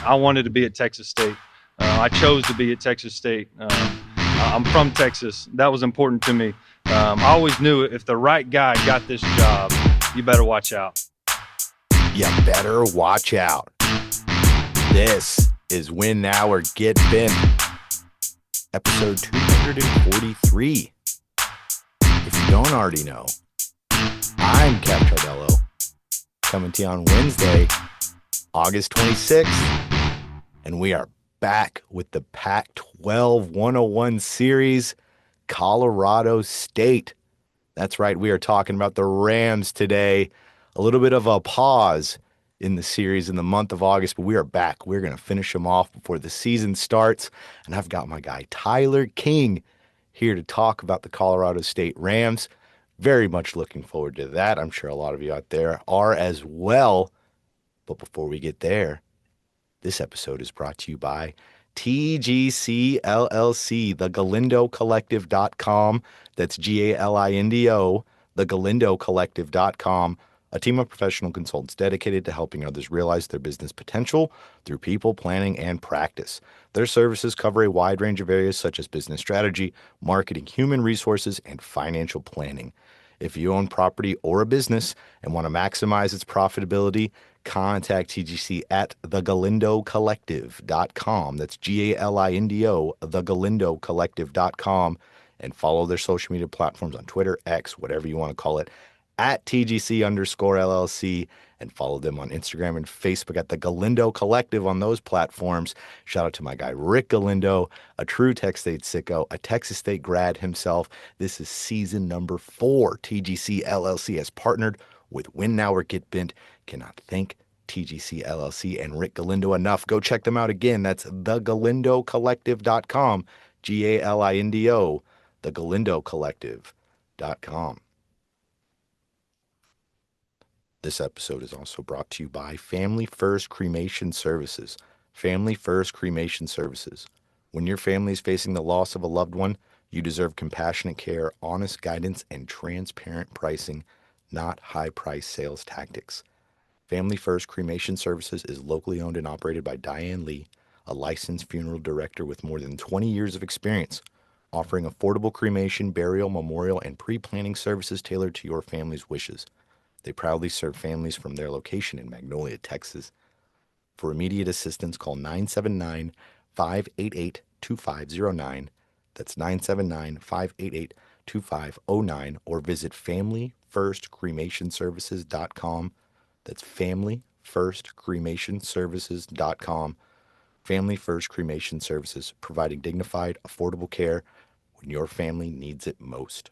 I wanted to be at Texas State. I chose to be at Texas State. I'm from Texas. That was important to me. I always knew if the right guy got this job, you better watch out. You better watch out. This is Win Now or Get Bent, episode 243. If you don't already know, I'm Cap Tardello, coming to you on Wednesday, August 26th, and we are back with the Pac-12 101 series, Colorado State. That's right, we are talking about the Rams today. A little bit of a pause in the series in the month of August, but we are back. We're going to finish them off before the season starts, and I've got my guy Tyler King here to talk about the Colorado State Rams. Very much looking forward to that. I'm sure a lot of you out there are as well. But before we get there, this episode is brought to you by TGC LLC, thegalindocollective.com. That's Galindo, thegalindocollective.com. A team of professional consultants dedicated to helping others realize their business potential through people, planning, and practice. Their services cover a wide range of areas such as business strategy, marketing, human resources, and financial planning. If you own property or a business and want to maximize its profitability, contact TGC at thegalindocollective.com. That's Galindo, thegalindocollective.com, and follow their social media platforms on Twitter, X, whatever you want to call it, at TGC_LLC, and follow them on Instagram and Facebook at the Galindo Collective on those platforms. Shout out to my guy Rick Galindo, a true Texas State sicko, a Texas State grad himself. This is season number 4. TGC LLC has partnered with Win Now or Get Bent. Cannot thank TGC LLC and Rick Galindo enough. Go check them out again. That's thegalindocollective.com, Galindo, thegalindocollective.com. This episode is also brought to you by Family First Cremation Services. Family First Cremation Services. When your family is facing the loss of a loved one, you deserve compassionate care, honest guidance, and transparent pricing, not high-priced sales tactics. Family First Cremation Services is locally owned and operated by Diane Lee, a licensed funeral director with more than 20 years of experience, offering affordable cremation, burial, memorial, and pre-planning services tailored to your family's wishes. They proudly serve families from their location in Magnolia, Texas. For immediate assistance, call 979-588-2509. That's 979-588-2509, or visit FamilyFirstCremationServices.com. That's FamilyFirstCremationServices.com. Family First Cremation Services, providing dignified, affordable care when your family needs it most.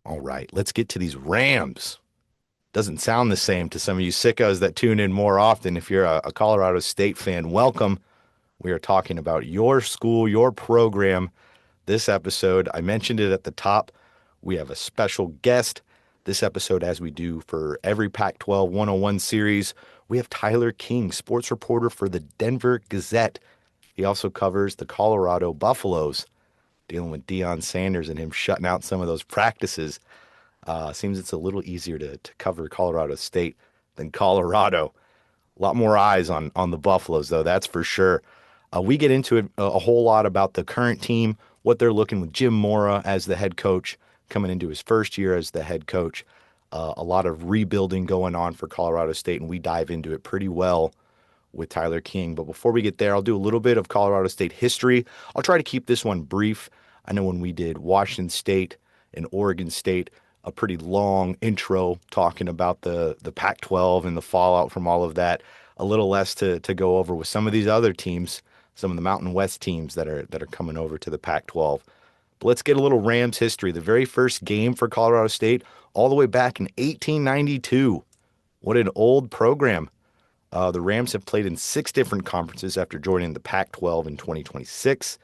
All right, let's get to these Rams. Doesn't sound the same to some of you sickos that tune in more often. If you're a Colorado State fan, welcome. We are talking about your school, your program. This episode, I mentioned it at the top. We have a special guest. This episode, as we do for every Pac-12 101 series, we have Tyler King, sports reporter for the Denver Gazette. He also covers the Colorado Buffaloes, dealing with Deion Sanders and him shutting out some of those practices. Seems it's a little easier to cover Colorado State than Colorado. A lot more eyes on the Buffaloes, though, that's for sure. We get into it a whole lot about the current team, what they're looking with Jim Mora as the head coach, coming into his first year as the head coach. A lot of rebuilding going on for Colorado State, and we dive into it pretty well with Tyler King. But before we get there, I'll do a little bit of Colorado State history. I'll try to keep this one brief. I know when we did Washington State and Oregon State, a pretty long intro talking about the Pac-12 and the fallout from all of that. A little less to go over with some of these other teams, some of the Mountain West teams that are coming over to the Pac-12. But let's get a little Rams history. The very first game for Colorado State, all the way back in 1892. What an old program. The Rams have played in 6 different conferences after joining the Pac-12 in 2026.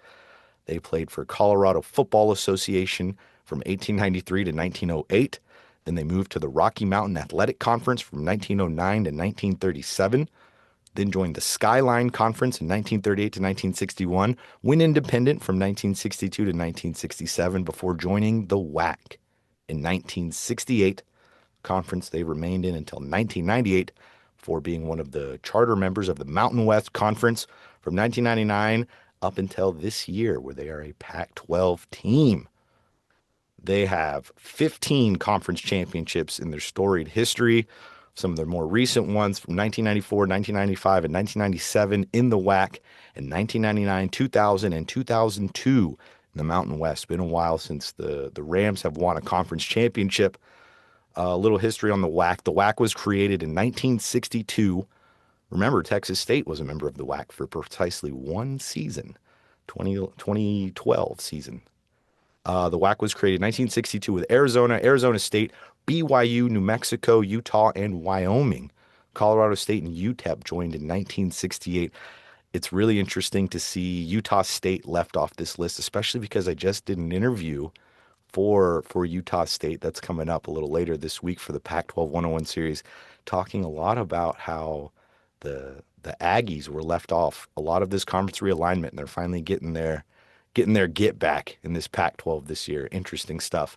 They played for Colorado Football Association from 1893 to 1908. Then they moved to the Rocky Mountain Athletic Conference from 1909 to 1937. Then joined the Skyline Conference in 1938 to 1961. Went independent from 1962 to 1967 before joining the WAC in 1968. Conference they remained in until 1998 before being one of the charter members of the Mountain West Conference from 1999 up until this year, where they are a Pac-12 team. They have 15 conference championships in their storied history. Some of their more recent ones from 1994, 1995, and 1997 in the WAC, and 1999, 2000, and 2002 in the Mountain West. Been a while since the Rams have won a conference championship. A little history on the WAC. The WAC was created in 1962. Remember, Texas State was a member of the WAC for precisely one season, 2012 season. The WAC was created in 1962 with Arizona, Arizona State, BYU, New Mexico, Utah, and Wyoming. Colorado State and UTEP joined in 1968. It's really interesting to see Utah State left off this list, especially because I just did an interview for Utah State that's coming up a little later this week for the Pac-12 101 series, talking a lot about how the Aggies were left off a lot of this conference realignment, and they're finally getting their get back in this Pac-12 this year. Interesting stuff.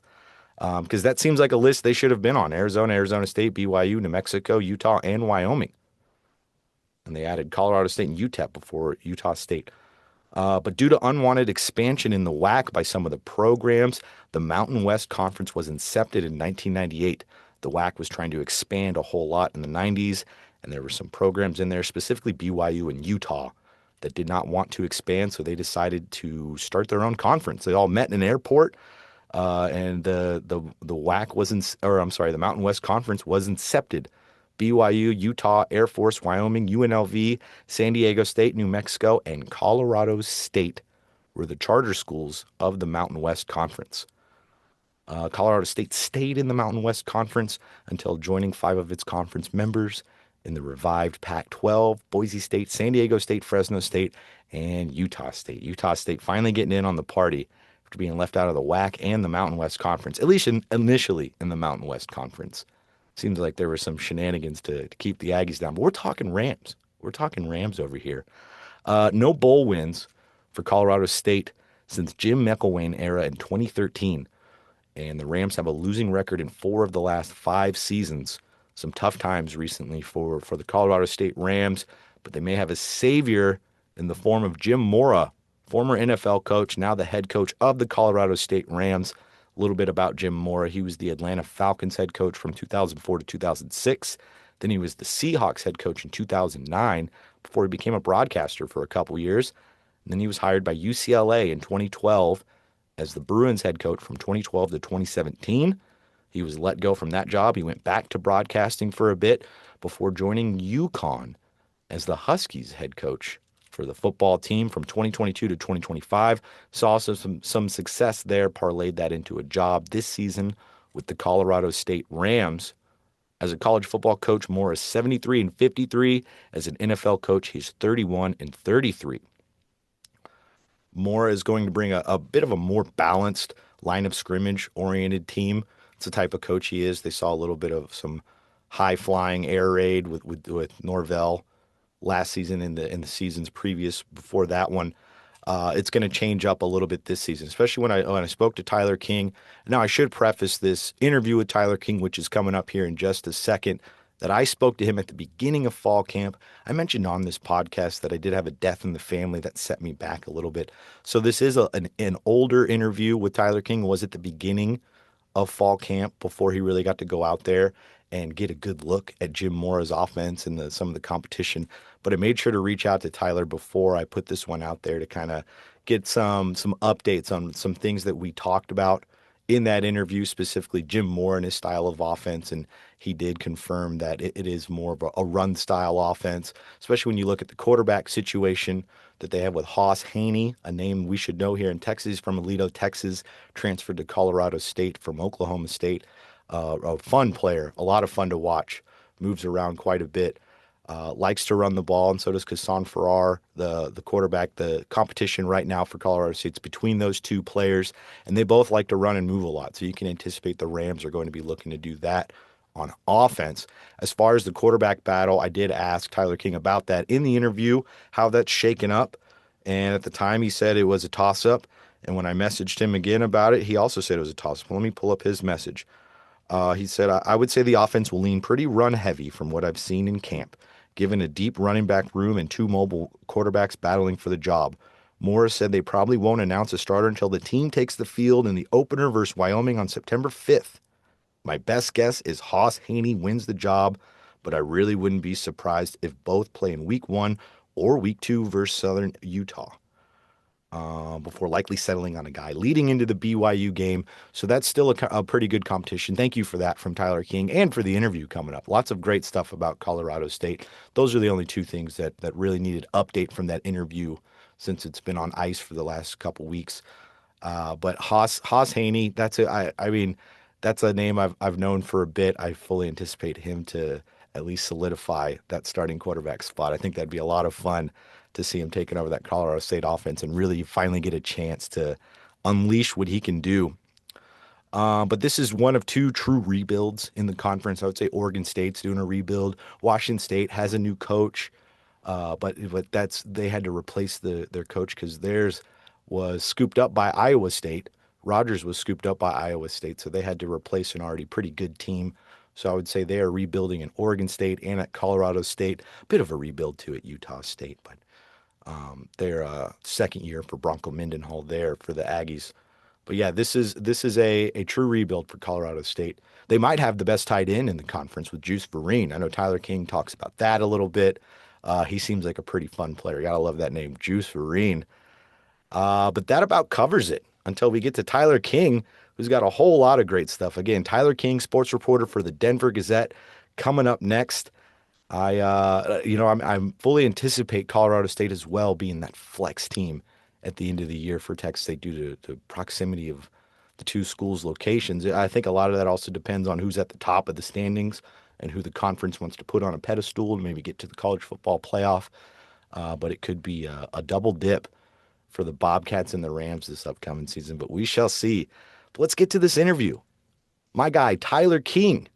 Because that seems like a list they should have been on. Arizona, Arizona State, BYU, New Mexico, Utah, and Wyoming. And they added Colorado State and UTEP before Utah State. But due to unwanted expansion in the WAC by some of the programs, the Mountain West Conference was incepted in 1998. The WAC was trying to expand a whole lot in the 90s, and there were some programs in there, specifically BYU and Utah, that did not want to expand, so they decided to start their own conference. They all met in an airport, and the WAC was the Mountain West Conference was incepted. BYU, Utah, Air Force, Wyoming, UNLV, San Diego State, New Mexico, and Colorado State were the charter schools of the Mountain West Conference. Colorado State stayed in the Mountain West Conference until joining 5 of its conference members in the revived Pac-12, Boise State, San Diego State, Fresno State, and Utah State. Utah State finally getting in on the party after being left out of the WAC and the Mountain West Conference, at least initially in the Mountain West Conference. Seems like there were some shenanigans to keep the Aggies down, but we're talking Rams. We're talking Rams over here. No bowl wins for Colorado State since Jim McElwain era in 2013, and the Rams have a losing record in 4 of the last 5 seasons. Some tough times recently for the Colorado State Rams, but they may have a savior in the form of Jim Mora, former NFL coach, now the head coach of the Colorado State Rams. A little bit about Jim Mora. He was the Atlanta Falcons head coach from 2004 to 2006. Then he was the Seahawks head coach in 2009 before he became a broadcaster for a couple years. And then he was hired by UCLA in 2012 as the Bruins head coach from 2012 to 2017. He was let go from that job. He went back to broadcasting for a bit before joining UConn as the Huskies head coach for the football team from 2022 to 2025. Saw some success there, parlayed that into a job this season with the Colorado State Rams. As a college football coach, Mora is 73-53. As an NFL coach, he's 31-33. Mora is going to bring a bit of a more balanced line of scrimmage-oriented team. It's the type of coach he is. They saw a little bit of some high-flying air raid with Norvell last season in the seasons previous before that one. It's going to change up a little bit this season, especially when I spoke to Tyler King. Now, I should preface this interview with Tyler King, which is coming up here in just a second, that I spoke to him at the beginning of fall camp. I mentioned on this podcast that I did have a death in the family that set me back a little bit. So this is an older interview with Tyler King. It was at the beginning of fall camp before he really got to go out there and get a good look at Jim Mora's offense and some of the competition. But I made sure to reach out to Tyler before I put this one out there to kind of get some updates on some things that we talked about in that interview, specifically Jim Mora and his style of offense. And he did confirm that it is more of a run style offense, especially when you look at the quarterback situation that they have with Hoss Haney, a name we should know here in Texas, from Aledo, Texas, transferred to Colorado State from Oklahoma State. A fun player, a lot of fun to watch, moves around quite a bit, likes to run the ball, and so does Kassan Farrar, the quarterback. The competition right now for Colorado State's between those two players, and they both like to run and move a lot, so you can anticipate the Rams are going to be looking to do that on offense. As far as the quarterback battle, I did ask Tyler King about that in the interview, how that's shaken up, and at the time he said it was a toss-up, and when I messaged him again about it, he also said it was a toss-up. Let me pull up his message. He said, I would say the offense will lean pretty run heavy from what I've seen in camp, given a deep running back room and two mobile quarterbacks battling for the job. Mora said they probably won't announce a starter until the team takes the field in the opener versus Wyoming on September 5th. My best guess is Haas Haney wins the job, but I really wouldn't be surprised if both play in week 1 or week 2 versus Southern Utah, before likely settling on a guy leading into the BYU game. So that's still a pretty good competition. Thank you for that from Tyler King and for the interview coming up. Lots of great stuff about Colorado State. Those are the only two things that really needed update from that interview since it's been on ice for the last couple weeks. But Haas Haney, I mean, that's a name I've known for a bit. I fully anticipate him to at least solidify that starting quarterback spot. I think that'd be a lot of fun to see him taking over that Colorado State offense and really finally get a chance to unleash what he can do. But this is one of two true rebuilds in the conference. I would say Oregon State's doing a rebuild. Washington State has a new coach, but they had to replace their coach because theirs was scooped up by Iowa State. Rogers was scooped up by Iowa State, so they had to replace an already pretty good team. So I would say they are rebuilding in Oregon State and at Colorado State. A bit of a rebuild too at Utah State, but their second year for Bronco Mendenhall there for the Aggies. But yeah, this is a true rebuild for Colorado State. They might have the best tight end in the conference with Juice Vereen. I know Tyler King talks about that a little bit. He seems like a pretty fun player. Gotta love that name, Juice Vereen. But that about covers it until we get to Tyler King, who's got a whole lot of great stuff. Again, Tyler King, sports reporter for the Denver Gazette, coming up next. I'm fully anticipate Colorado State as well being that flex team at the end of the year for Texas State due to the proximity of the two schools' locations. I think a lot of that also depends on who's at the top of the standings and who the conference wants to put on a pedestal and maybe get to the college football playoff. But it could be a double dip for the Bobcats and the Rams this upcoming season, but we shall see. But let's get to this interview. My guy, Tyler King.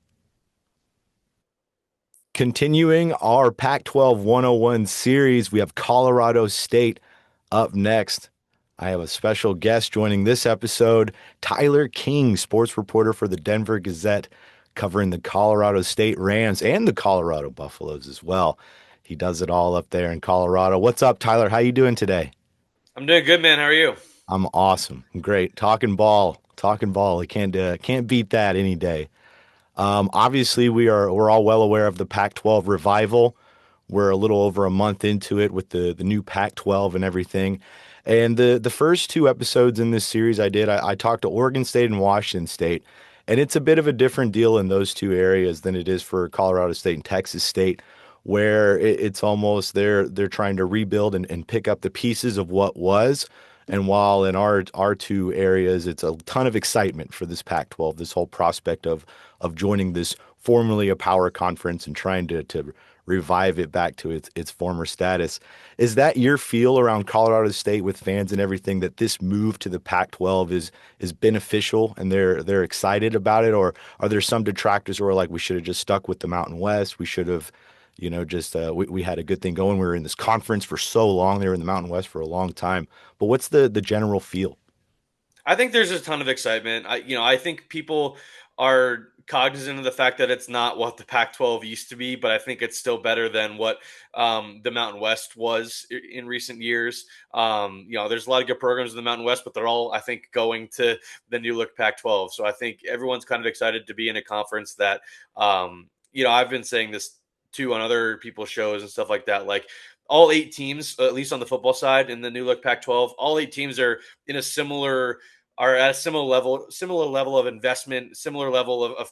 Continuing our Pac-12 101 series, we have Colorado State up next. I have a special guest joining this episode, Tyler King, sports reporter for the Denver Gazette, covering the Colorado State Rams and the Colorado Buffaloes as well. He does it all up there in Colorado. What's up, Tyler? How you doing today? I'm doing good, man. How are you? I'm awesome. I'm great. Talking ball. Talking ball. I can't beat that any day. Obviously, we're all well aware of the Pac-12 revival. We're a little over a month into it with the new Pac-12 and everything. And the first two episodes in this series I talked to Oregon State and Washington State, and it's a bit of a different deal in those two areas than it is for Colorado State and Texas State, where it's almost they're trying to rebuild and pick up the pieces of what was. And while in our two areas, it's a ton of excitement for this Pac-12, this whole prospect of joining this formerly a power conference and trying to revive it back to its former status. Is that your feel around Colorado State with fans and everything, that this move to the Pac-12 is beneficial and they're excited about it? Or are there some detractors who are like, we should have just stuck with the Mountain West? We should have, we had a good thing going. We were in this conference for so long. They were in the Mountain West for a long time. But what's the general feel? I think there's a ton of excitement. I think people are cognizant of the fact that it's not what the Pac-12 used to be, but I think it's still better than what the Mountain West was in recent years. There's a lot of good programs in the Mountain West, but they're all, I think, going to the new look Pac-12. So I think everyone's kind of excited to be in a conference that, I've been saying this too on other people's shows and stuff like that. Like all 8 teams, at least on the football side in the new look Pac-12, all 8 teams are at a similar level of investment, similar level of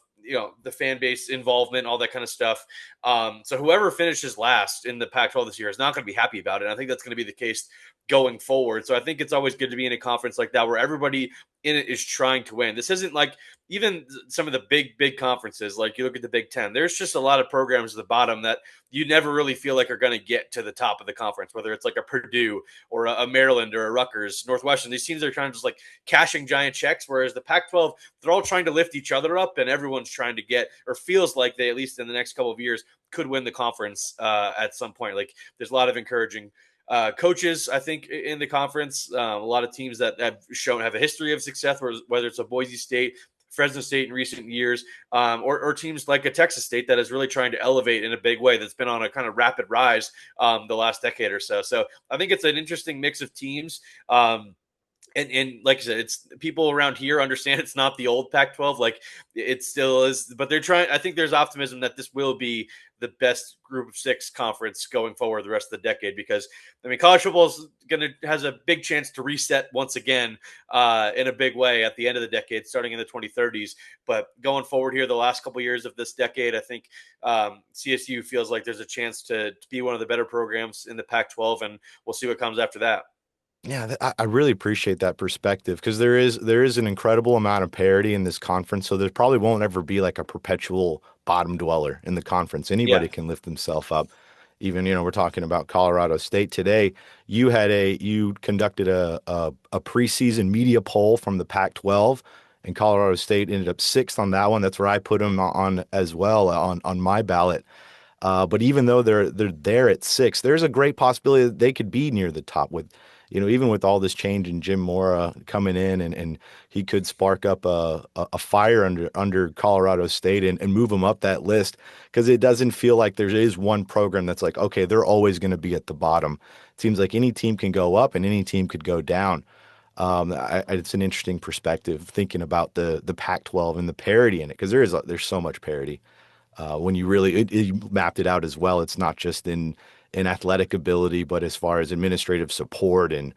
the fan base involvement, all that kind of stuff. So whoever finishes last in the Pac-12 this year is not going to be happy about it. And I think that's going to be the case going forward. So I think it's always good to be in a conference like that where everybody in it is trying to win. This isn't like even some of the big conferences, like you look at the Big Ten, there's just a lot of programs at the bottom that you never really feel like are going to get to the top of the conference, whether it's like a Purdue or a Maryland or a Rutgers, Northwestern. These teams are trying to just like cashing giant checks, whereas the Pac-12, they're all trying to lift each other up, and everyone's trying to get, or feels like they, at least in the next couple of years, could win the conference at some point. Like there's a lot of encouraging coaches, I think, in the conference. A lot of teams that have a history of success, whether it's a Boise State, Fresno State in recent years, or teams like a Texas State that is really trying to elevate in a big way, that's been on a kind of rapid rise the last decade or so. So I think it's an interesting mix of teams. And like I said, it's people around here understand it's not the old Pac-12, like it still is, but they're trying. I think there's optimism that this will be the best Group of Six conference going forward the rest of the decade, because I mean college football is has a big chance to reset once again in a big way at the end of the decade, starting in the 2030s. But going forward here, the last couple of years of this decade, I think CSU feels like there's a chance to be one of the better programs in the Pac-12, and we'll see what comes after that. Yeah, I really appreciate that perspective, because there is an incredible amount of parity in this conference. So there probably won't ever be like a perpetual bottom dweller in the conference. Yeah. Anybody can lift themselves up. Even, we're talking about Colorado State today. You conducted a preseason media poll from the Pac-12, and Colorado State ended up sixth on that one. That's where I put them on as well on my ballot. But even though they're there at six, there's a great possibility that they could be near the top with, even with all this change in Jim Mora coming in, and he could spark up a fire under Colorado State and move them up that list, because it doesn't feel like there is one program that's like, okay, they're always going to be at the bottom. It seems like any team can go up and any team could go down. It's an interesting perspective thinking about the Pac-12 and the parity in it, because there's so much parity. When you really you mapped it out as well, it's not just in athletic ability, but as far as administrative support and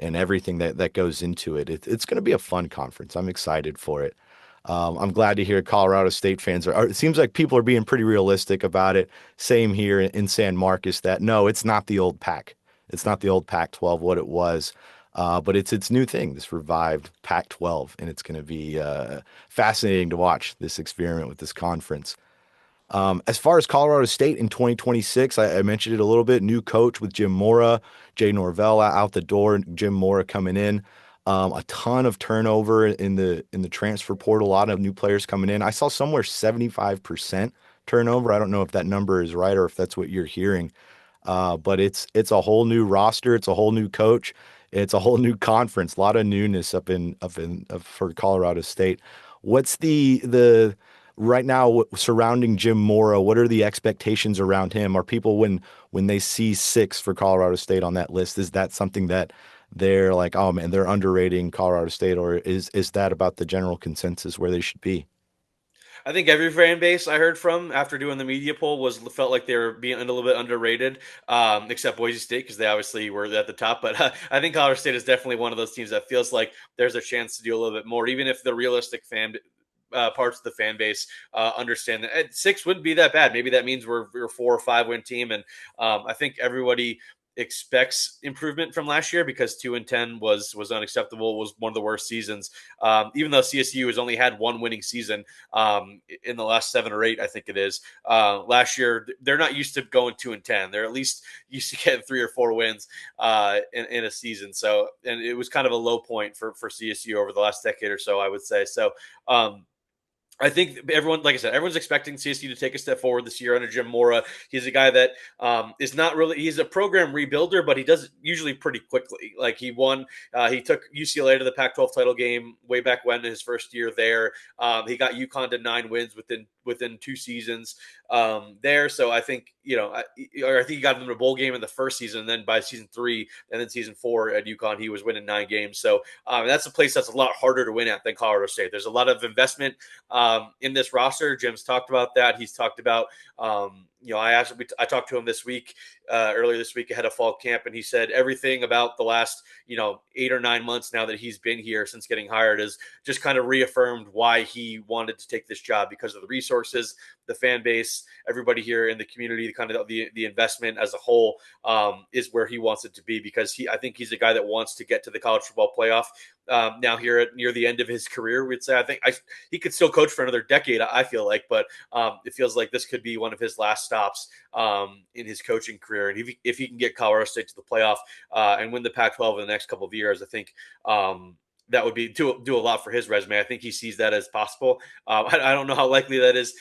everything that goes into it. It's going to be a fun conference. I'm excited for it. I'm glad to hear Colorado State fans it seems like people are being pretty realistic about it. Same here in San Marcos, that no, it's not the old Pac. It's not the old Pac-12 what it was. But it's its new thing, this revived Pac-12, and it's going to be fascinating to watch this experiment with this conference. As far as Colorado State in 2026, I mentioned it a little bit. New coach with Jim Mora, Jay Norvell out the door, Jim Mora coming in. A ton of turnover in the transfer portal. A lot of new players coming in. I saw somewhere 75% turnover. I don't know if that number is right or if that's what you're hearing. But it's a whole new roster. It's a whole new coach. It's a whole new conference. A lot of newness up for Colorado State. What's the right now surrounding Jim Mora? What are the expectations around him? Are people, when they see six for Colorado State on that list, is that something that they're like, oh man, they're underrating Colorado State, or is that about the general consensus where they should be? I think every fan base I heard from after doing the media poll felt like they were being a little bit underrated, except Boise State, because they obviously were at the top. But I think Colorado State is definitely one of those teams that feels like there's a chance to do a little bit more, even if the realistic parts of the fan base understand that six wouldn't be that bad. Maybe that means we're a 4 or 5 win team, and I think everybody expects improvement from last year, because 2-10 was unacceptable. It was one of the worst seasons. Even though CSU has only had one winning season in the last 7 or 8, I think it is. Last year, they're not used to going 2-10. They're at least used to getting 3 or 4 wins in a season. So, and it was kind of a low point for CSU over the last decade or so, I would say. So, I think everyone, like I said, everyone's expecting CSU to take a step forward this year under Jim Mora. He's a guy that is not really, he's a program rebuilder, but he does it usually pretty quickly. Like he took UCLA to the Pac-12 title game way back when in his first year there. He got UConn to 9 wins within 2 seasons there. So I think, I think he got them to a bowl game in the first season, and then by season 3 and then season 4 at UConn, he was winning 9 games. So that's a place that's a lot harder to win at than Colorado State. There's a lot of investment in this roster. Jim's talked about that. He's talked about, I talked to him this week, earlier this week ahead of fall camp, and he said everything about the last, 8 or 9 months now that he's been here since getting hired is just kind of reaffirmed why he wanted to take this job, because of the resources, the fan base, everybody here in the community, the kind of the investment as a whole is where he wants it to be, because I think he's a guy that wants to get to the college football playoff. Now here near the end of his career, we'd say, he could still coach for another decade, I feel like, but it feels like this could be one of his last stops in his coaching career. And if he can get Colorado State to the playoff and win the Pac-12 in the next couple of years, I think that would be do a lot for his resume. I think he sees that as possible. I don't know how likely that is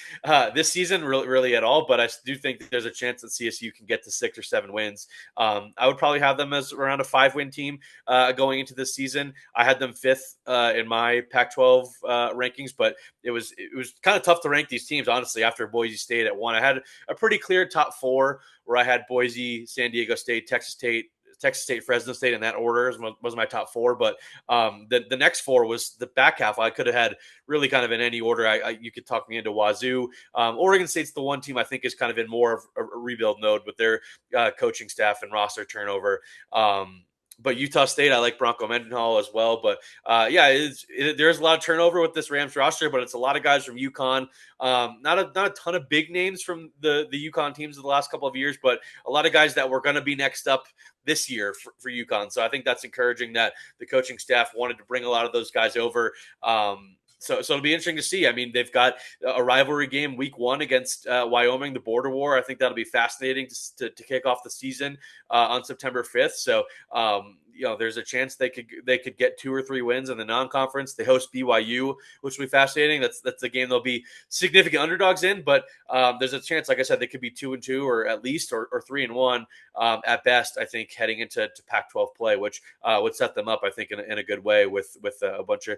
this season, really at all. But I do think that there's a chance that CSU can get to 6 or 7 wins. I would probably have them as around a 5-win team going into this season. I had them 5th in my Pac-12 rankings, but it was kind of tough to rank these teams honestly after Boise State at 1. I had a pretty clear top 4 where I had Boise, San Diego State, Texas State, Fresno State in that order was my top 4. But the next 4 was the back half. I could have had really kind of in any order. You could talk me into Wazoo. Oregon State's the one team I think is kind of in more of a rebuild mode with their coaching staff and roster turnover. But Utah State, I like Bronco Mendenhall as well. But there's a lot of turnover with this Rams roster, but it's a lot of guys from UConn. Not a ton of big names from the UConn teams of the last couple of years, but a lot of guys that were going to be next up this year for UConn. So I think that's encouraging that the coaching staff wanted to bring a lot of those guys over. So it'll be interesting to see. I mean, they've got a rivalry game week 1 against Wyoming, the border war. I think that'll be fascinating to kick off the season on September 5th. So, there's a chance they could get 2 or 3 wins in the non-conference. They host BYU, which will be fascinating. That's the game they'll be significant underdogs in, but there's a chance, like I said, they could be 2-2 or at least or 3-1 at best. I think heading into Pac-12 play, which would set them up, I think, in a good way with a bunch of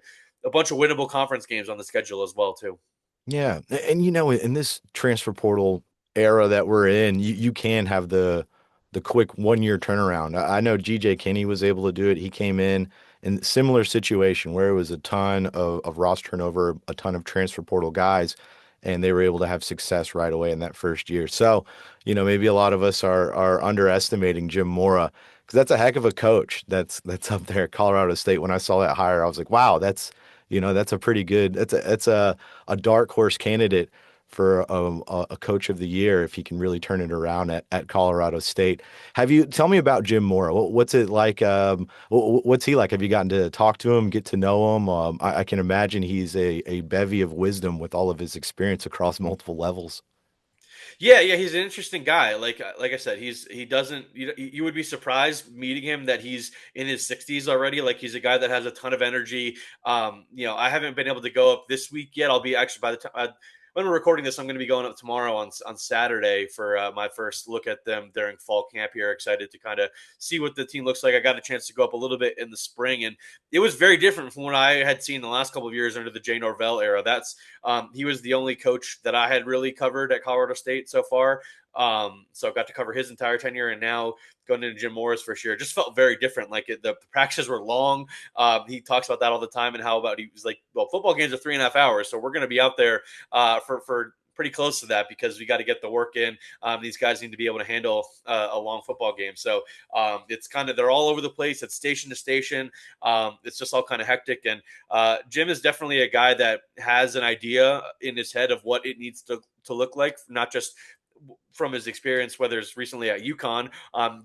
winnable conference games on the schedule as well too. Yeah, and in this transfer portal era that we're in, you can have the quick 1-year turnaround. I know GJ Kinney was able to do it. He came in a similar situation where it was a ton of roster turnover, a ton of transfer portal guys, and they were able to have success right away in that first year. So, maybe a lot of us are underestimating Jim Mora because that's a heck of a coach that's up there at Colorado State. When I saw that hire, I was like, wow, that's a pretty good, that's a dark horse candidate for a coach of the year if he can really turn it around at Colorado State. Tell me about Jim Mora. What's it like? What's he like? Have you gotten to talk to him, get to know him? I can imagine he's a bevy of wisdom with all of his experience across multiple levels. Yeah, he's an interesting guy. Like I said, he doesn't. You would be surprised meeting him that he's in his 60s already. Like he's a guy that has a ton of energy. I haven't been able to go up this week yet. I'll be actually by the time. When we're recording this, I'm going to be going up tomorrow on Saturday for my first look at them during fall camp here. Excited to kind of see what the team looks like. I got a chance to go up a little bit in the spring, and it was very different from what I had seen the last couple of years under the Jay Norvell era. He was the only coach that I had really covered at Colorado State so far. So I got to cover his entire tenure, and now going into Jim Mora's first year, it just felt very different. Like the practices were long. He talks about that all the time, and how about he was like, well, football games are 3.5 hours, so we're going to be out there for pretty close to that because we got to get the work in. These guys need to be able to handle a long football game. So it's kind of, they're all over the place. It's station to station. It's just all kind of hectic. And Jim is definitely a guy that has an idea in his head of what it needs to look like, not just from his experience, whether it's recently at UConn,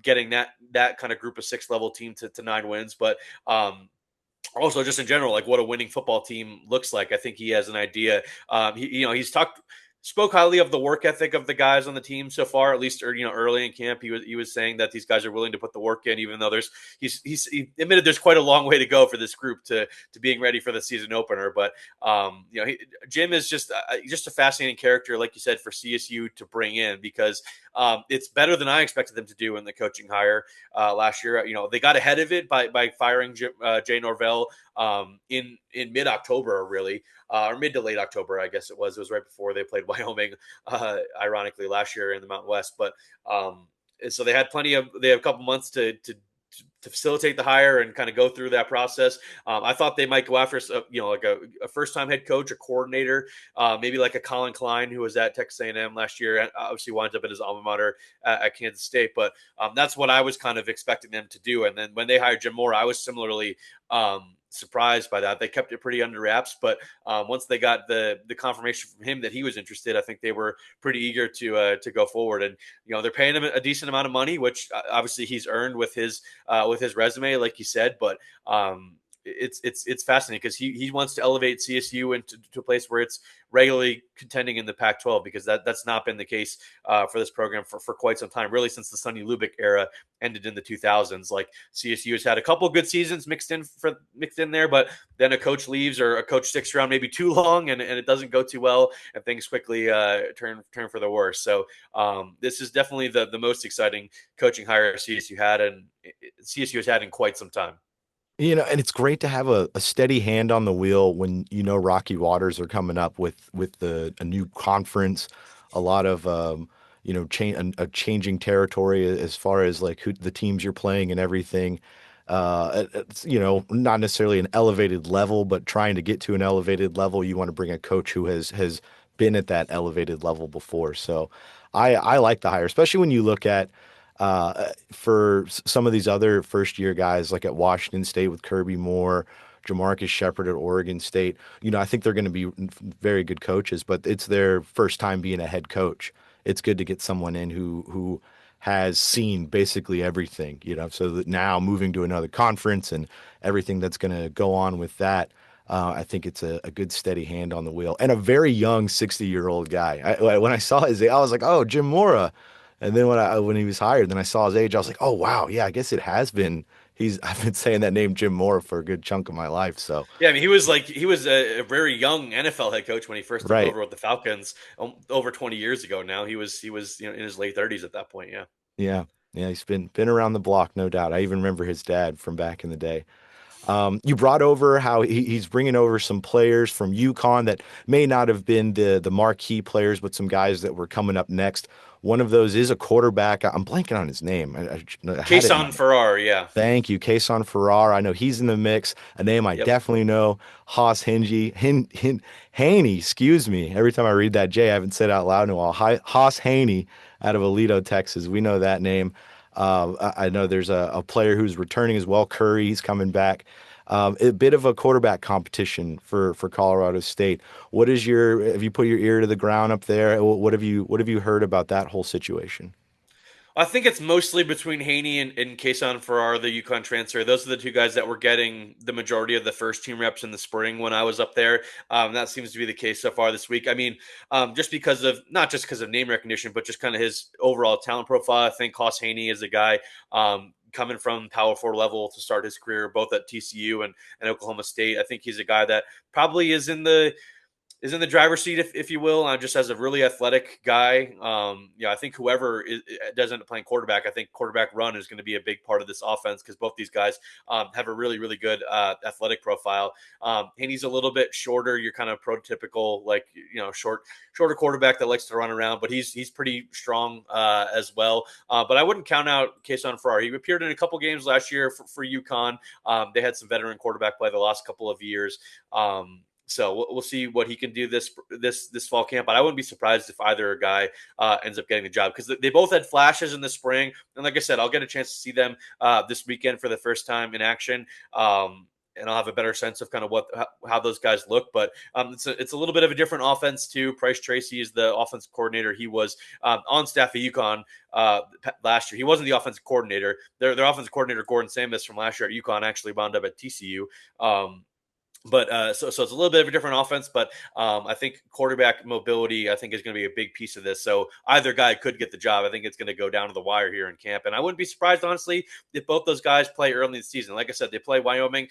getting that kind of group of 6 level team to 9 wins, but also just in general, like what a winning football team looks like. I think he has an idea. He's spoke highly of the work ethic of the guys on the team so far, at least, or early in camp. He was saying that these guys are willing to put the work in, even though he admitted there's quite a long way to go for this group to being ready for the season opener. But Jim is just a fascinating character, like you said, for CSU to bring in, because it's better than I expected them to do in the coaching hire last year. They got ahead of it by firing Jay Norvell in mid-October, really. Or mid to late October, I guess it was. It was right before they played Wyoming, ironically, last year in the Mountain West. But so they had a couple months to facilitate the hire and kind of go through that process. I thought they might go after, like a first-time head coach, a coordinator, maybe like a Colin Klein, who was at Texas A&M last year, and obviously winds up at his alma mater at Kansas State. But that's what I was kind of expecting them to do. And then when they hired Jim Mora, I was similarly surprised by that. They kept it pretty under wraps, but once they got the confirmation from him that he was interested, I think they were pretty eager to go forward. And they're paying him a decent amount of money, which obviously he's earned with his resume, like you said. But it's fascinating because he wants to elevate CSU into to a place where it's regularly contending in the Pac-12, because that's not been the case for this program for quite some time, really since the Sonny Lubick era ended in the 2000s. Like, CSU has had a couple good seasons mixed in there, but then a coach leaves or a coach sticks around maybe too long, and it doesn't go too well, and things quickly turn for the worse. So this is definitely the most exciting coaching hire CSU has had in quite some time. And it's great to have a steady hand on the wheel when rocky waters are coming up with a new conference, a lot of a changing territory as far as like who the teams you're playing and everything. It's, not necessarily an elevated level, but trying to get to an elevated level, you want to bring a coach who has been at that elevated level before. So I like the hire, especially when you look at for some of these other first year guys like at Washington State with Kirby Moore, Jamarcus Shepard at Oregon State. I think they're going to be very good coaches, but it's their first time being a head coach. It's good to get someone in who has seen basically everything, so that now moving to another conference and everything that's going to go on with that. I think it's a good steady hand on the wheel and a very young 60-year-old guy. When I saw his age, I was like, oh, Jim Mora. And then when he was hired, then I saw his age. I was like, oh wow, yeah, I guess it has been. I've been saying that name Jim Mora for a good chunk of my life. So Yeah, I mean, he was a very young NFL head coach when he first took right, over with the Falcons over 20 years ago. Now he was in his late 30s at that point. Yeah. yeah, yeah, he's been around the block, no doubt. I even remember his dad from back in the day. You brought over how he's bringing over some players from UConn that may not have been the marquee players, but some guys that were coming up next. One of those is a quarterback. I'm blanking on his name. I had it in Kason my. Farrar, yeah. Thank you, Kason Farrar. I know he's in the mix. A name I Yep. definitely know. Haas Haney. Excuse me. Every time I read that J, I haven't said it out loud in a while. Haas Haney out of Aledo, Texas. We know that name. I know there's a player who's returning as well. Curry, he's coming back. A bit of a quarterback competition for Colorado State. Have you put your ear to the ground up there? What have you heard about that whole situation? I think it's mostly between Haney and Kason Farrar, the UConn transfer. Those are the two guys that were getting the majority of the first team reps in the spring when I was up there. That seems to be the case so far this week. I mean, just because of not just because of name recognition, but just kind of his overall talent profile. I think Haas Haney is a guy coming from Power Four level to start his career, both at TCU and Oklahoma State. I think he's a guy that probably is in the driver's seat, if you will, just as a really athletic guy. I think whoever does end up playing quarterback, I think quarterback run is going to be a big part of this offense because both these guys have a really, really good athletic profile. Haney's a little bit shorter, your kind of prototypical, like, shorter quarterback that likes to run around, but he's pretty strong as well. But I wouldn't count out Kason Farrar. He appeared in a couple games last year for UConn. They had some veteran quarterback play the last couple of years. So we'll see what he can do this fall camp. But I wouldn't be surprised if either guy ends up getting the job because they both had flashes in the spring. And like I said, I'll get a chance to see them this weekend for the first time in action. And I'll have a better sense of kind of how those guys look. But it's a little bit of a different offense too. Price Tracy is the offensive coordinator. He was on staff at UConn last year. He wasn't the offensive coordinator. Their offensive coordinator, Gordon Samus from last year at UConn, actually wound up at TCU. But so it's a little bit of a different offense, but I think quarterback mobility, I think, is going to be a big piece of this. So either guy could get the job. I think it's going to go down to the wire here in camp, and I wouldn't be surprised, honestly, if both those guys play early in the season. Like I said, they play Wyoming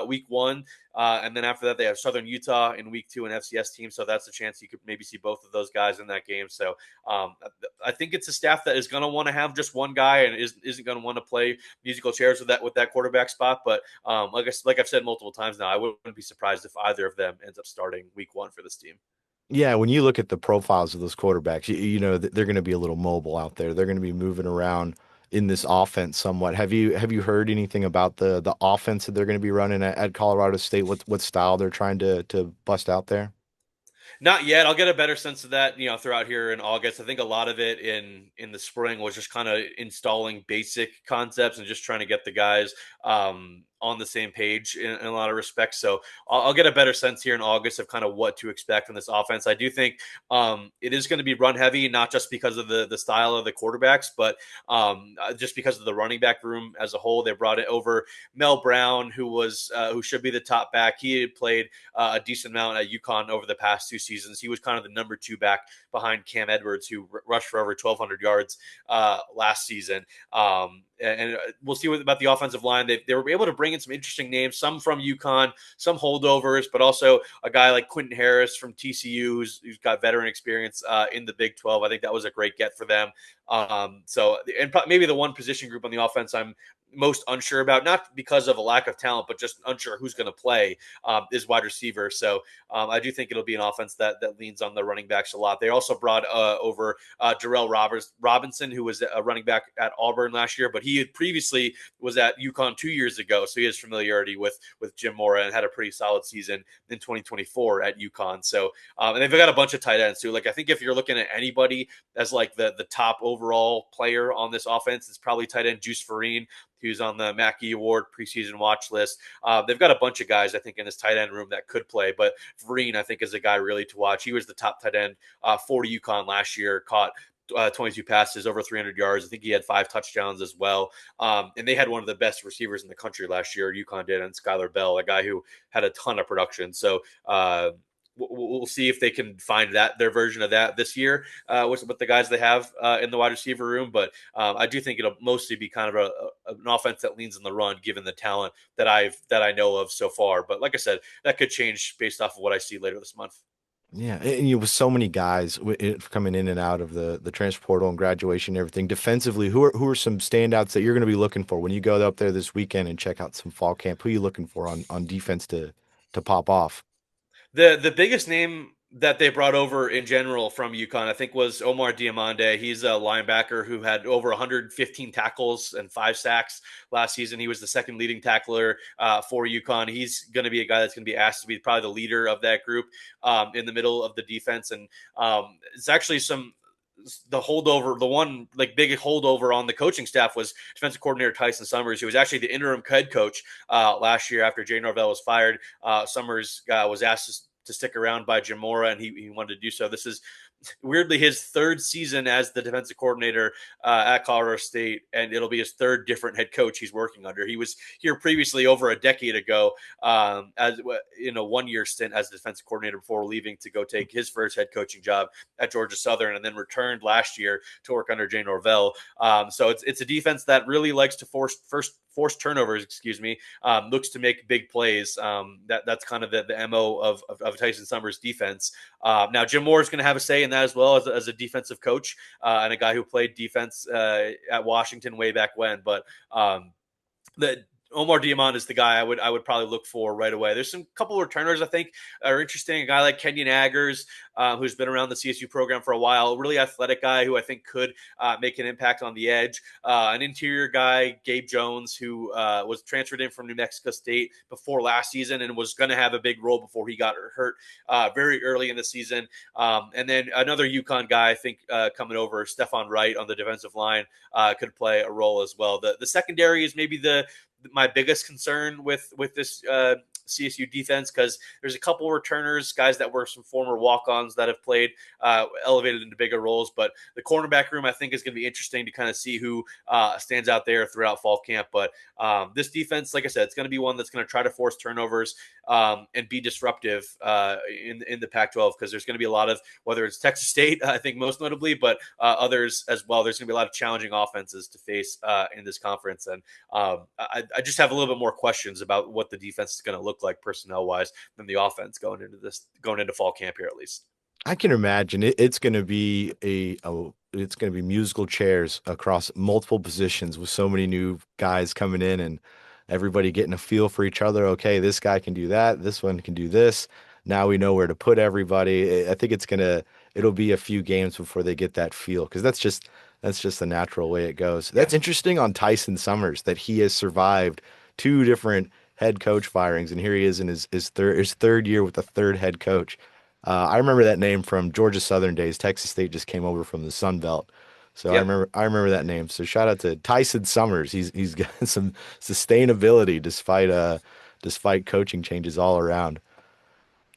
week 1, and then after that they have Southern Utah in week 2, an FCS team. So that's a chance you could maybe see both of those guys in that game. So I think it's a staff that is going to want to have just one guy and isn't going to want to play musical chairs with that quarterback spot. But like I've said multiple times now, I wouldn't be surprised if either of them ends up starting week 1 for this team. Yeah, when you look at the profiles of those quarterbacks, you know that they're going to be a little mobile out there. They're going to be moving around in this offense somewhat. Have you heard anything about the offense that they're going to be running at Colorado State? What style they're trying to bust out there? Not yet. I'll get a better sense of that, throughout here in August. I think a lot of it in the spring was just kind of installing basic concepts and just trying to get the guys on the same page in a lot of respects. So I'll get a better sense here in August of kind of what to expect from this offense. I do think it is going to be run heavy, not just because of the style of the quarterbacks, but just because of the running back room as a whole. They brought it over Mel Brown, who should be the top back. He had played a decent amount at UConn over the past 2 seasons. He was kind of the number 2 back behind Cam Edwards, who rushed for over 1,200 yards last season. And we'll see about the offensive line. They were able to bring in some interesting names, some from UConn, some holdovers, but also a guy like Quentin Harris from TCU, who's got veteran experience in the Big 12. I think that was a great get for them. Maybe the one position group on the offense I'm most unsure about, not because of a lack of talent, but just unsure who's going to play, is wide receiver. So I do think it'll be an offense that leans on the running backs a lot. They also brought over Darrell Robinson, who was a running back at Auburn last year, but he had previously was at UConn 2 years ago. So he has familiarity with Jim Mora and had a pretty solid season in 2024 at UConn. So, and they've got a bunch of tight ends too. Like, I think if you're looking at anybody as like the top overall player on this offense, it's probably tight end Juice Farine, who's on the Mackey Award preseason watch list. They've got a bunch of guys, I think, in this tight end room that could play, but Vereen, I think, is a guy really to watch. He was the top tight end for UConn last year, caught 22 passes, over 300 yards. I think he had 5 touchdowns as well. And they had one of the best receivers in the country last year, UConn did, and Skylar Bell, a guy who had a ton of production. So we'll see if they can find their version of that this year with the guys they have in the wide receiver room. But I do think it'll mostly be kind of an offense that leans on the run, given the talent that I know of so far. But like I said, that could change based off of what I see later this month. Yeah, and with so many guys coming in and out of the transfer portal and graduation and everything, defensively, who are some standouts that you're going to be looking for when you go up there this weekend and check out some fall camp? Who are you looking for on defense to pop off? The biggest name that they brought over in general from UConn, I think, was Omar Diamande. He's a linebacker who had over 115 tackles and 5 sacks last season. He was the second leading tackler for UConn. He's going to be a guy that's going to be asked to be probably the leader of that group in the middle of the defense. And it's actually the holdover, the one like big holdover on the coaching staff was defensive coordinator Tyson Summers, who was actually the interim head coach last year after Jay Norvell was fired. Summers was asked to stick around by Jim Mora, and he wanted to do so. This is weirdly his 3rd season as the defensive coordinator at Colorado State, and it'll be his 3rd different head coach he's working under. He was here previously over a decade ago as in a 1-year stint as the defensive coordinator before leaving to go take his first head coaching job at Georgia Southern, and then returned last year to work under Jay Norvell. So it's a defense that really likes to force turnovers, looks to make big plays. That's kind of the MO of Tyson Summers' defense. Now, Jim Moore is going to have a say in that as well as a defensive coach and a guy who played defense at Washington way back when. But Omar Diamond is the guy I would probably look for right away. There's some couple of returners I think are interesting. A guy like Kenyon Aggers, who's been around the CSU program for a while, a really athletic guy who I think could make an impact on the edge. An interior guy, Gabe Jones, who was transferred in from New Mexico State before last season and was going to have a big role before he got hurt very early in the season. And then another UConn guy, I think, coming over, Stephon Wright on the defensive line, could play a role as well. The secondary is maybe my biggest concern with this CSU defense, because there's a couple returners, guys that were some former walk-ons that have played elevated into bigger roles. But the cornerback room, I think, is going to be interesting to kind of see who stands out there throughout fall camp. But this defense, like I said, it's going to be one that's going to try to force turnovers and be disruptive in the Pac-12, because there's going to be a lot of, whether it's Texas State, I think most notably, but others as well. There's going to be a lot of challenging offenses to face in this conference. And I just have a little bit more questions about what the defense is going to look like personnel wise than the offense going into fall camp here, at least. I can imagine it's going to be it's going to be musical chairs across multiple positions with so many new guys coming in and everybody getting a feel for each other. Okay, this guy can do that. This one can do this. Now we know where to put everybody. I think it'll be a few games before they get that feel, because that's just the natural way it goes. That's interesting on Tyson Summers, that he has survived 2 different head coach firings, and here he is in his third year with the 3rd head coach. I remember that name from Georgia Southern days. Texas State just came over from the Sun Belt. So Yep. I remember that name. So shout out to Tyson Summers. He's got some sustainability despite coaching changes all around.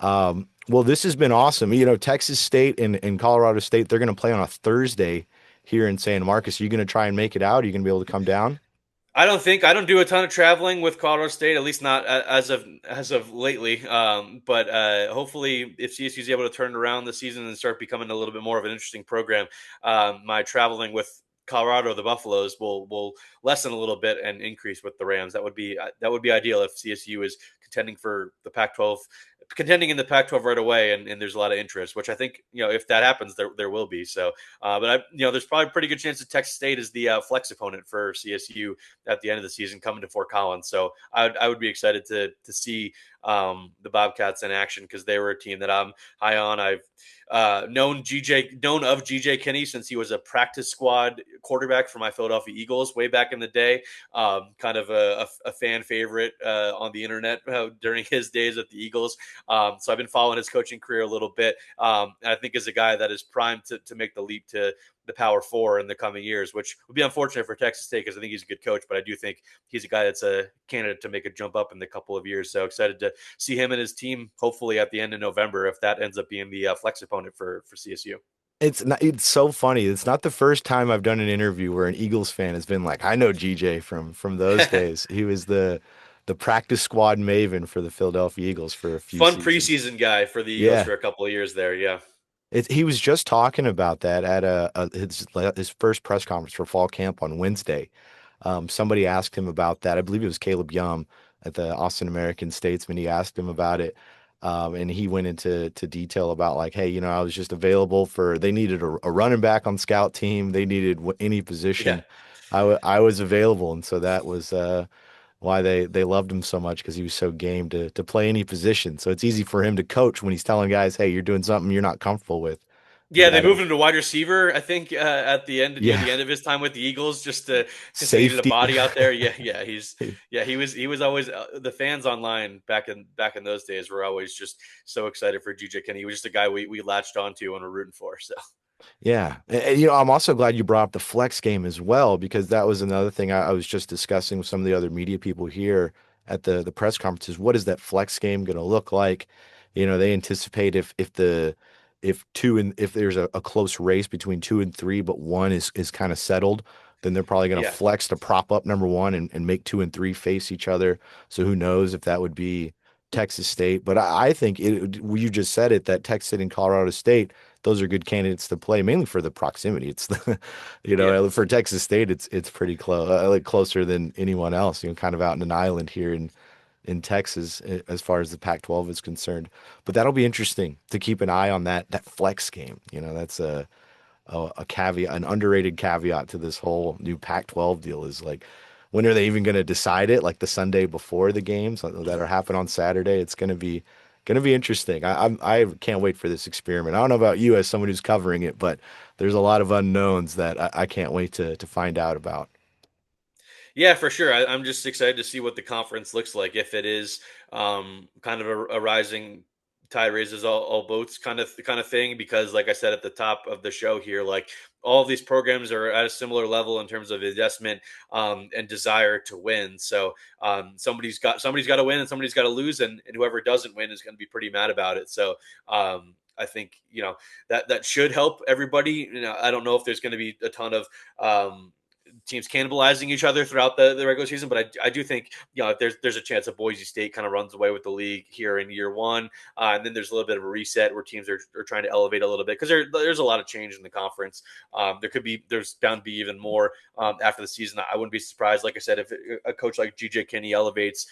Well, this has been awesome. You know, Texas State and Colorado State, they're going to play on a Thursday here in San Marcos. Are you going to try and make it out? Are you going to be able to come down? I don't do a ton of traveling with Colorado State, at least not as of lately. But hopefully, if CSU is able to turn around the season and start becoming a little bit more of an interesting program, my traveling with Colorado, the Buffaloes, will lessen a little bit and increase with the Rams. That would be ideal if CSU is contending for the Pac-12, contending in the Pac-12 right away, and there's a lot of interest, which I think if that happens, there will be. So, but there's probably a pretty good chance that Texas State is the flex opponent for CSU at the end of the season coming to Fort Collins. So I would be excited to see the Bobcats in action because they were a team that I'm high on. I've known of GJ Kinney since he was a practice squad quarterback for my Philadelphia Eagles way back in the day. Kind of a fan favorite on the internet during his days at the Eagles. So I've been following his coaching career a little bit. And I think is a guy that is primed to make the leap to the Power Four in the coming years, which would be unfortunate for Texas State because I think he's a good coach, but I do think he's a guy that's a candidate to make a jump up in the couple of years. So excited to see him and his team hopefully at the end of November if that ends up being the flex opponent for CSU. It's so funny. It's not the first time I've done an interview where an Eagles fan has been like, I know GJ from those days. He was the practice squad maven for the Philadelphia Eagles for a few Fun seasons. preseason guy for the Eagles Yeah. for a couple of years there. Yeah. He was just talking about that at his first press conference for fall camp on Wednesday. Somebody asked him about that. I believe it was Caleb Yum at the Austin American Statesman. He asked him about it, and he went into detail about like, hey, I was just available for. They needed a running back on scout team. They needed any Yeah. position. I was available, and so that was why they loved him so much because he was so game to play any position. So it's easy for him to coach when he's telling guys, hey, you're doing something you're not comfortable with. You Yeah, they gotta, moved him to wide receiver. I think at the end, near yeah, the end of his time with the Eagles, just because they needed a safety. body out there. He was always the fans online back in those days were always just so excited for GJ Kenny. He was just a guy we latched onto and were rooting for. So Yeah. And, I'm also glad you brought up the flex game as well, because that was another thing I was just discussing with some of the other media people here at the press conferences. What is that flex game going to look like? They anticipate if there's a close race between 2 and 3, but one is kind of settled, then they're probably going to yeah, flex to prop up number one and make 2 and 3 face each other. So who knows if that would be Texas State. But I think you just said it, that Texas State and Colorado State, those are good candidates to play, mainly for the proximity. It's the, yeah. for Texas State, it's pretty close, like closer than anyone else. Kind of out in an island here in Texas as far as the Pac-12 is concerned. But that'll be interesting to keep an eye on that flex game. That's a caveat, an underrated caveat to this whole new Pac-12 deal is like, when are they even going to decide it? Like the Sunday before the games that'll happen on Saturday. It's going to be interesting. I can't wait for this experiment. I don't know about you as someone who's covering it, but there's a lot of unknowns that I can't wait to find out about. Yeah, for sure. I'm just excited to see what the conference looks like. If it is kind of a rising tide raises all boats kind of thing, because like I said at the top of the show here, like all of these programs are at a similar level in terms of investment and desire to win. So somebody's got to win and somebody's got to lose, and whoever doesn't win is going to be pretty mad about it. So I think that should help everybody. I don't know if there's going to be a ton of teams cannibalizing each other throughout the regular season. But I do think, there's a chance that Boise State kind of runs away with the league here in year one. And then there's a little bit of a reset where teams are trying to elevate a little bit because there's a lot of change in the conference. There's bound to be even more after the season. I wouldn't be surprised, like I said, if a coach like GJ Kinney elevates.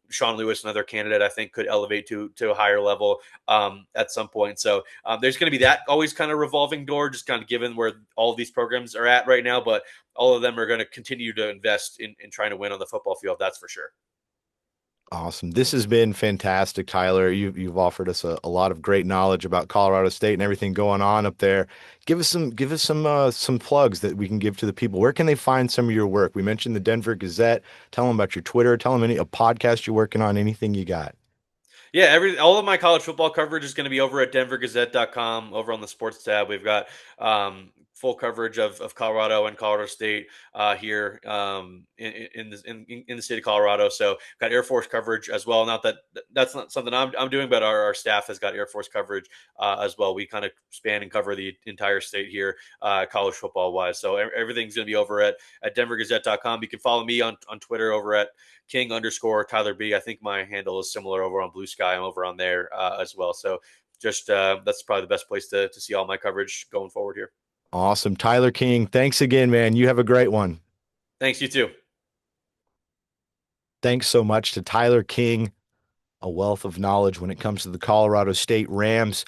Sean Lewis, another candidate, I think could elevate to a higher level at some point. So there's going to be that always kind of revolving door, just kind of given where all these programs are at right now. But all of them are going to continue to invest in trying to win on the football field. That's for sure. Awesome. This has been fantastic, Tyler. You've offered us a lot of great knowledge about Colorado State and everything going on up there. Give us some plugs that we can give to the people. Where can they find some of your work? We mentioned the Denver Gazette. Tell them about your Twitter. Tell them a podcast you're working on, anything you got. Yeah, all of my college football coverage is going to be over at denvergazette.com over on the sports tab. We've got full coverage of Colorado and Colorado State here in the state of Colorado. So got Air Force coverage as well. Not that that's not something I'm doing, but our staff has got Air Force coverage as well. We kind of span and cover the entire state here, college football wise. So everything's going to be over at denvergazette.com. You can follow me on Twitter over at King_Tyler B. I think my handle is similar over on Blue Sky. I'm over on there as well. So just that's probably the best place to see all my coverage going forward here. Awesome. Tyler King, thanks again, man. You have a great one. Thanks, you too. Thanks so much to Tyler King, a wealth of knowledge when it comes to the Colorado State Rams.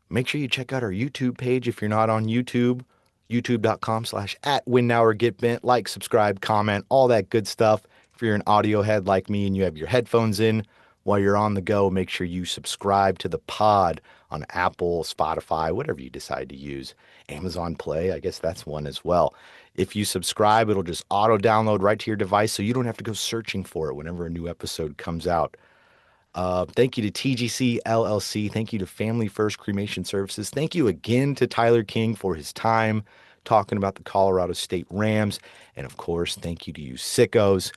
Make sure you check out our YouTube page if you're not on YouTube, youtube.com/@WinNowOrGetBent. Like, subscribe, comment, all that good stuff. If you're an audio head like me and you have your headphones in while you're on the go, make sure you subscribe to the pod on Apple, Spotify, whatever you decide to use. Amazon Play, I guess that's one as well. If you subscribe, it'll just auto-download right to your device so you don't have to go searching for it whenever a new episode comes out. Thank you to TGC LLC. Thank you to Family First Cremation Services. Thank you again to Tyler King for his time talking about the Colorado State Rams. And of course, thank you to you sickos.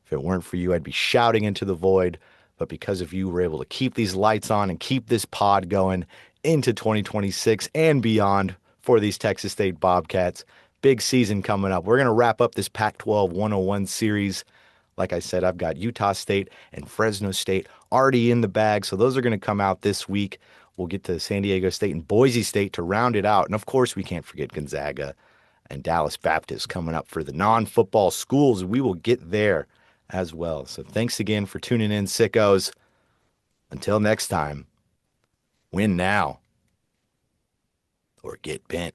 If it weren't for you, I'd be shouting into the void. But because of you, we're able to keep these lights on and keep this pod going into 2026 and beyond for these Texas State Bobcats. Big season coming up. We're going to wrap up this Pac-12 101 series. Like I said, I've got Utah State and Fresno State already in the bag, so those are going to come out this week. We'll get to San Diego State and Boise State to round it out. And of course, we can't forget Gonzaga and Dallas Baptist coming up for the non-football schools. We will get there as well. So thanks again for tuning in, sickos. Until next time, win now or get bent.